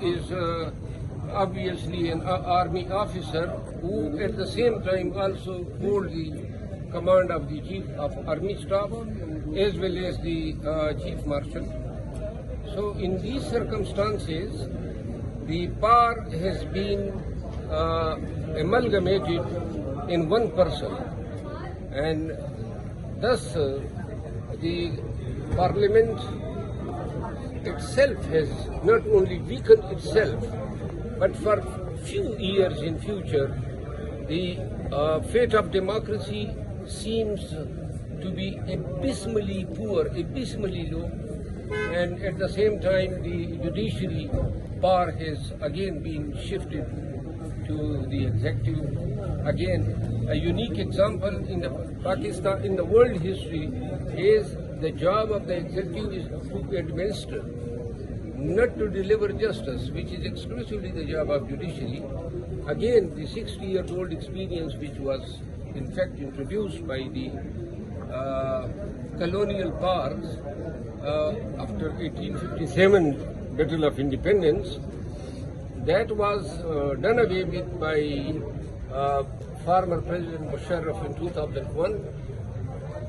is obviously an army officer who at the same time also hold the command of the Chief of Army Staff as well as the Chief Marshal. So in these circumstances, the power has been amalgamated in one person, and thus the Parliament itself has not only weakened itself, but for few years in future, the fate of democracy seems to be abysmally poor, abysmally low, and at the same time the judiciary power has again been shifted to the executive. Again, a unique example in the Pakistan, in the world history, is the job of the executive is to administer, not to deliver justice, which is exclusively the job of judiciary. Again, the 60-year-old experience which was in fact introduced by the colonial powers after 1857 Battle of Independence, that was done away with by former President Musharraf in 2001,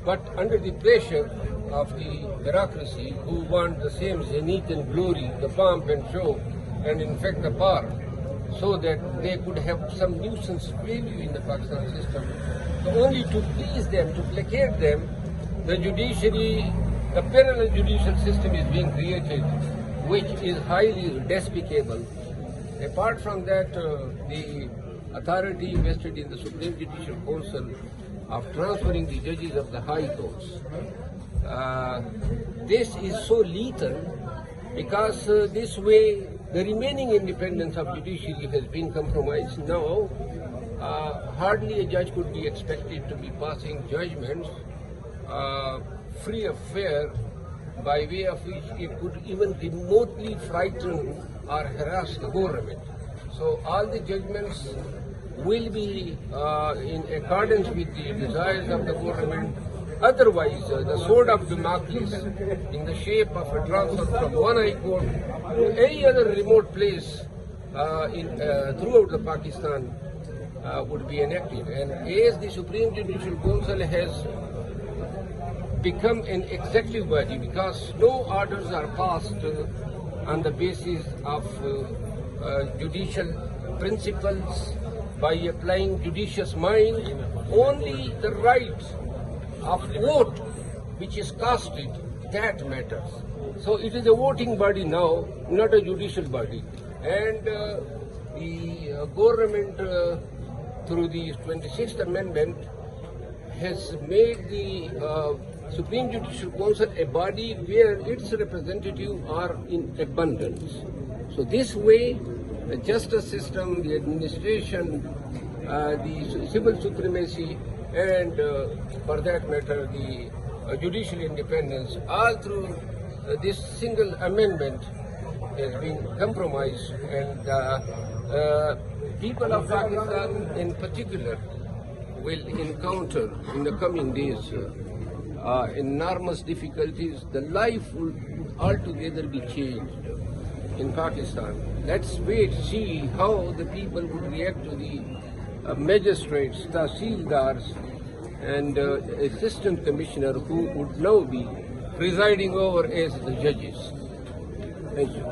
but under the pressure of the bureaucracy who want the same zenith and glory, the pomp and show, and in fact the power, so that they could have some nuisance value in the Pakistan system. So only to please them, to placate them, the judiciary, the parallel judicial system is being created, which is highly despicable. Apart from that, the authority vested in the Supreme Judicial Council of transferring the judges of the high courts. This is so lethal because this way the remaining independence of judiciary has been compromised. Now, hardly a judge could be expected to be passing judgments free of fear, by way of which it could even remotely frighten or harass the government. So all the judgments will be in accordance with the desires of the government. Otherwise, the sword of Damocles in the shape of a transfer from one high court to any other remote place throughout the Pakistan would be enacted. And as the Supreme Judicial Council has become an executive body, because no orders are passed on the basis of judicial principles by applying judicious mind, only the right of vote which is casted, that matters. So it is a voting body now, not a judicial body. And the government through the 26th Amendment has made the Supreme Judicial Council a body where its representatives are in abundance. So this way, the justice system, the administration, the civil supremacy, and for that matter, the judicial independence, all through this single amendment has been compromised, and people of Pakistan in particular will encounter in the coming days enormous difficulties. The life will altogether be changed in Pakistan. Let's wait, see how the people would react to the magistrates, tahsildars, and assistant commissioner who would now be presiding over as the judges. Thank you.